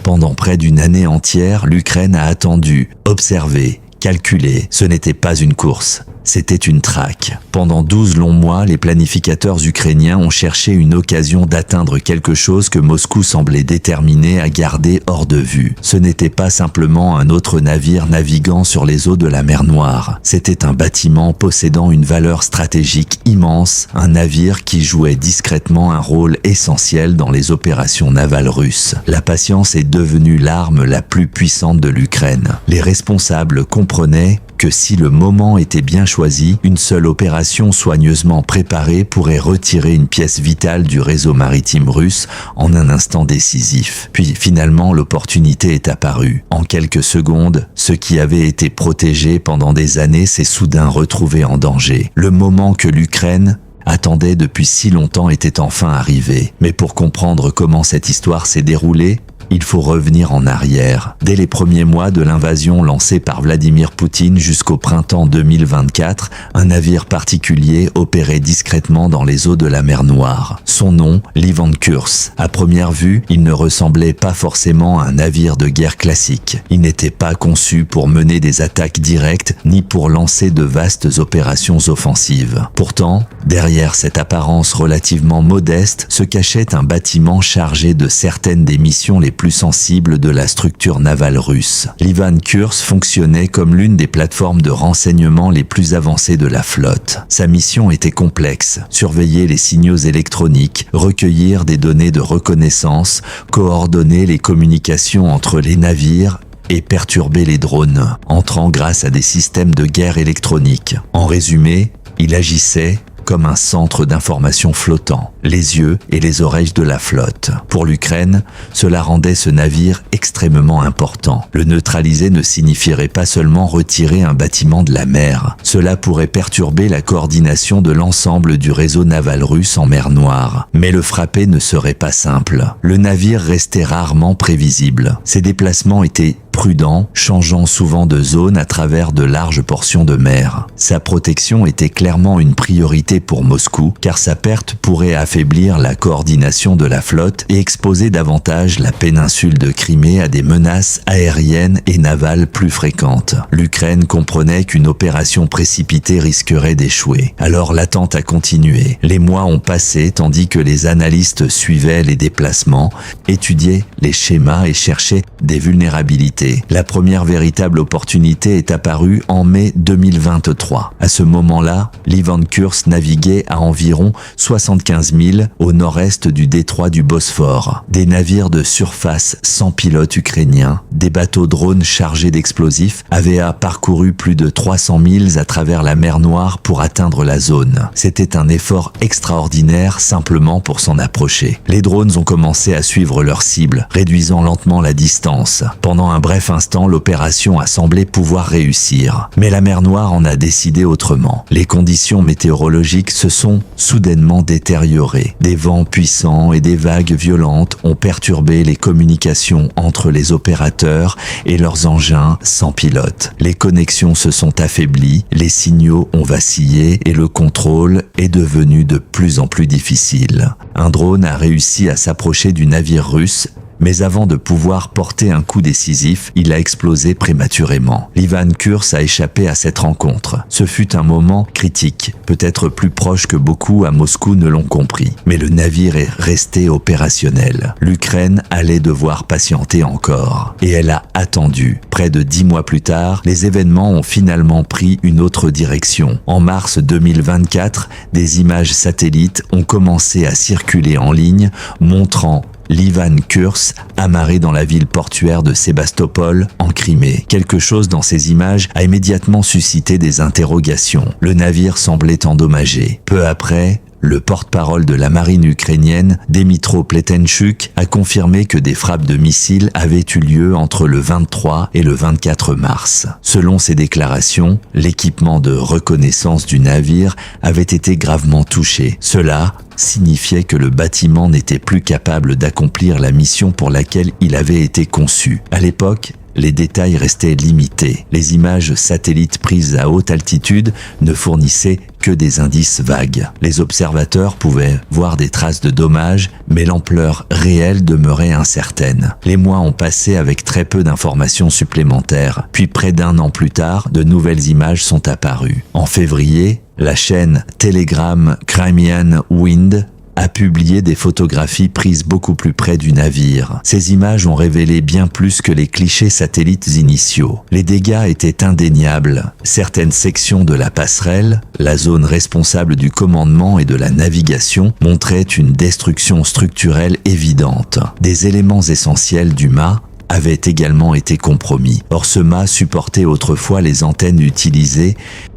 Pendant près d'une année entière, l'Ukraine a attendu, observé, calculé. Ce n'était pas une course. C'était une traque. Pendant 12 longs mois, les planificateurs ukrainiens ont cherché une occasion d'atteindre quelque chose que Moscou semblait déterminé à garder hors de vue. Ce n'était pas simplement un autre navire naviguant sur les eaux de la mer Noire. C'était un bâtiment possédant une valeur stratégique immense, un navire qui jouait discrètement un rôle essentiel dans les opérations navales russes. La patience est devenue l'arme la plus puissante de l'Ukraine. Les responsables comprenaient que si le moment était bien choisi, une seule opération soigneusement préparée pourrait retirer une pièce vitale du réseau maritime russe en un instant décisif. Puis finalement, l'opportunité est apparue. En quelques secondes, ce qui avait été protégé pendant des années s'est soudain retrouvé en danger. Le moment que l'Ukraine attendait depuis si longtemps était enfin arrivé. Mais pour comprendre comment cette histoire s'est déroulée, il faut revenir en arrière. Dès les premiers mois de l'invasion lancée par Vladimir Poutine jusqu'au printemps 2024, un navire particulier opérait discrètement dans les eaux de la mer Noire. Son nom, l'Ivan Kurs. À première vue, il ne ressemblait pas forcément à un navire de guerre classique. Il n'était pas conçu pour mener des attaques directes ni pour lancer de vastes opérations offensives. Pourtant, derrière cette apparence relativement modeste se cachait un bâtiment chargé de certaines des missions les plus sensibles de la structure navale russe. L'Ivan Kurs fonctionnait comme l'une des plateformes de renseignement les plus avancées de la flotte. Sa mission était complexe: surveiller les signaux électroniques, recueillir des données de reconnaissance, coordonner les communications entre les navires et perturber les drones, entrant grâce à des systèmes de guerre électroniques. En résumé, il agissait comme un centre d'information flottant, les yeux et les oreilles de la flotte. Pour l'Ukraine, cela rendait ce navire extrêmement important. Le neutraliser ne signifierait pas seulement retirer un bâtiment de la mer. Cela pourrait perturber la coordination de l'ensemble du réseau naval russe en mer Noire. Mais le frapper ne serait pas simple. Le navire restait rarement prévisible. Ses déplacements étaient prudent, changeant souvent de zone à travers de larges portions de mer. Sa protection était clairement une priorité pour Moscou, car sa perte pourrait affaiblir la coordination de la flotte et exposer davantage la péninsule de Crimée à des menaces aériennes et navales plus fréquentes. L'Ukraine comprenait qu'une opération précipitée risquerait d'échouer. Alors l'attente a continué. Les mois ont passé tandis que les analystes suivaient les déplacements, étudiaient les schémas et cherchaient des vulnérabilités. La première véritable opportunité est apparue en mai 2023. À ce moment-là, l'Ivan Kurs naviguait à environ 75 milles au nord-est du détroit du Bosphore. Des navires de surface sans pilote ukrainiens, des bateaux drones chargés d'explosifs avaient parcouru plus de 300 milles à travers la mer Noire pour atteindre la zone. C'était un effort extraordinaire simplement pour s'en approcher. Les drones ont commencé à suivre leur cible, réduisant lentement la distance. Pendant un bref instant, l'opération a semblé pouvoir réussir. Mais la mer Noire en a décidé autrement. Les conditions météorologiques se sont soudainement détériorées. Des vents puissants et des vagues violentes ont perturbé les communications entre les opérateurs et leurs engins sans pilote. Les connexions se sont affaiblies, les signaux ont vacillé et le contrôle est devenu de plus en plus difficile. Un drone a réussi à s'approcher du navire russe, mais avant de pouvoir porter un coup décisif, il a explosé prématurément. L'Ivan Kurs a échappé à cette rencontre. Ce fut un moment critique, peut-être plus proche que beaucoup à Moscou ne l'ont compris. Mais le navire est resté opérationnel. L'Ukraine allait devoir patienter encore. Et elle a attendu. Près de 10 mois plus tard, les événements ont finalement pris une autre direction. En mars 2024, des images satellites ont commencé à circuler en ligne, montrant l'Ivan Kurs amarré dans la ville portuaire de Sébastopol, en Crimée. Quelque chose dans ces images a immédiatement suscité des interrogations. Le navire semblait endommagé. Peu après, le porte-parole de la marine ukrainienne, Dmytro Pletenchuk, a confirmé que des frappes de missiles avaient eu lieu entre le 23 et le 24 mars. Selon ses déclarations, l'équipement de reconnaissance du navire avait été gravement touché. Cela signifiait que le bâtiment n'était plus capable d'accomplir la mission pour laquelle il avait été conçu. À l'époque, les détails restaient limités. Les images satellites prises à haute altitude ne fournissaient que des indices vagues. Les observateurs pouvaient voir des traces de dommages, mais l'ampleur réelle demeurait incertaine. Les mois ont passé avec très peu d'informations supplémentaires, puis près d'un an plus tard, de nouvelles images sont apparues. En février, la chaîne Telegram Crimean Wind a publié des photographies prises beaucoup plus près du navire. Ces images ont révélé bien plus que les clichés satellites initiaux. Les dégâts étaient indéniables. Certaines sections de la passerelle, la zone responsable du commandement et de la navigation, montraient une destruction structurelle évidente. Des éléments essentiels du mât avaient également été compromis. Or, ce mât supportait autrefois les antennes utilisées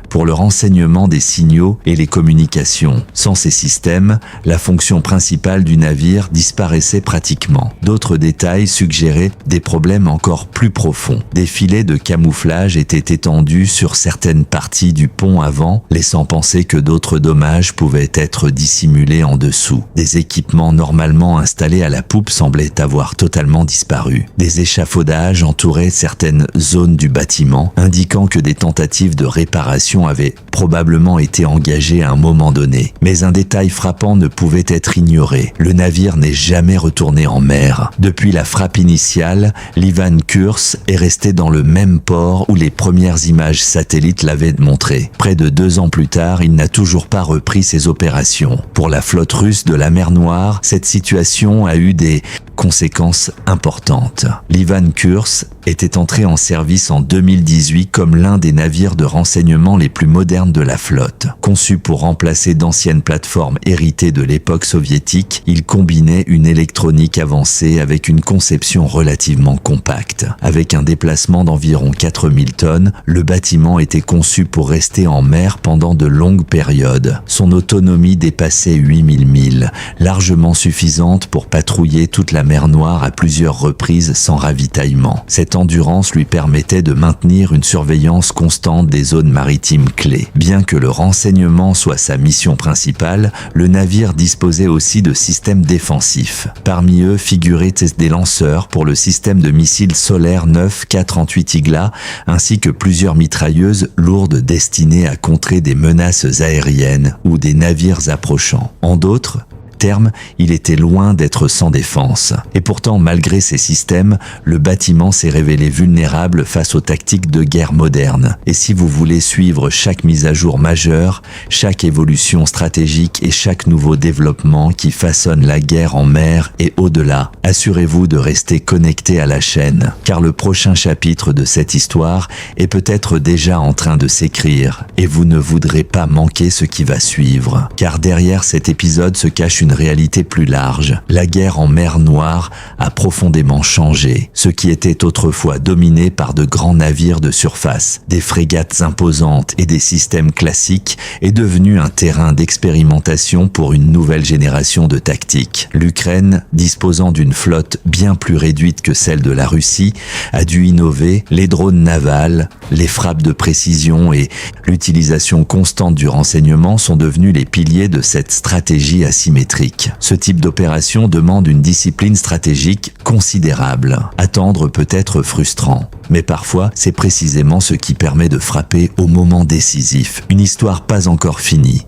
pour le renseignement des signaux et les communications. Sans ces systèmes, la fonction principale du navire disparaissait pratiquement. D'autres détails suggéraient des problèmes encore plus profonds. Des filets de camouflage étaient étendus sur certaines parties du pont avant, laissant penser que d'autres dommages pouvaient être dissimulés en dessous. Des équipements normalement installés à la poupe semblaient avoir totalement disparu. Des échafaudages entouraient certaines zones du bâtiment, indiquant que des tentatives de réparation avait probablement été engagée à un moment donné. Mais un détail frappant ne pouvait être ignoré. Le navire n'est jamais retourné en mer. Depuis la frappe initiale, l'Ivan Kurs est resté dans le même port où les premières images satellites l'avaient montré. Près de 2 ans plus tard, il n'a toujours pas repris ses opérations. Pour la flotte russe de la mer Noire, cette situation a eu des conséquences importantes. L'Ivan Kurs était entré en service en 2018 comme l'un des navires de renseignement les plus modernes de la flotte. Conçu pour remplacer d'anciennes plateformes héritées de l'époque soviétique, il combinait une électronique avancée avec une conception relativement compacte. Avec un déplacement d'environ 4000 tonnes, le bâtiment était conçu pour rester en mer pendant de longues périodes. Son autonomie dépassait 8000 milles, largement suffisante pour patrouiller toute la mer Noire à plusieurs reprises sans ravitaillement. Cette endurance lui permettait de maintenir une surveillance constante des zones maritimes clés. Bien que le renseignement soit sa mission principale, le navire disposait aussi de systèmes défensifs. Parmi eux figuraient des lanceurs pour le système de missiles solaires 9 K-38 Igla, ainsi que plusieurs mitrailleuses lourdes destinées à contrer des menaces aériennes ou des navires approchants. En d'autres terme, il était loin d'être sans défense. Et pourtant, malgré ces systèmes, le bâtiment s'est révélé vulnérable face aux tactiques de guerre modernes. Et si vous voulez suivre chaque mise à jour majeure, chaque évolution stratégique et chaque nouveau développement qui façonne la guerre en mer et au-delà, assurez-vous de rester connecté à la chaîne, car le prochain chapitre de cette histoire est peut-être déjà en train de s'écrire, et vous ne voudrez pas manquer ce qui va suivre. Car derrière cet épisode se cache une réalité plus large. La guerre en mer Noire a profondément changé. Ce qui était autrefois dominé par de grands navires de surface, des frégates imposantes et des systèmes classiques est devenu un terrain d'expérimentation pour une nouvelle génération de tactiques. L'Ukraine, disposant d'une flotte bien plus réduite que celle de la Russie, a dû innover. Les drones navals, les frappes de précision et l'utilisation constante du renseignement sont devenus les piliers de cette stratégie asymétrique. Ce type d'opération demande une discipline stratégique considérable. Attendre peut être frustrant, mais parfois c'est précisément ce qui permet de frapper au moment décisif. Une histoire pas encore finie.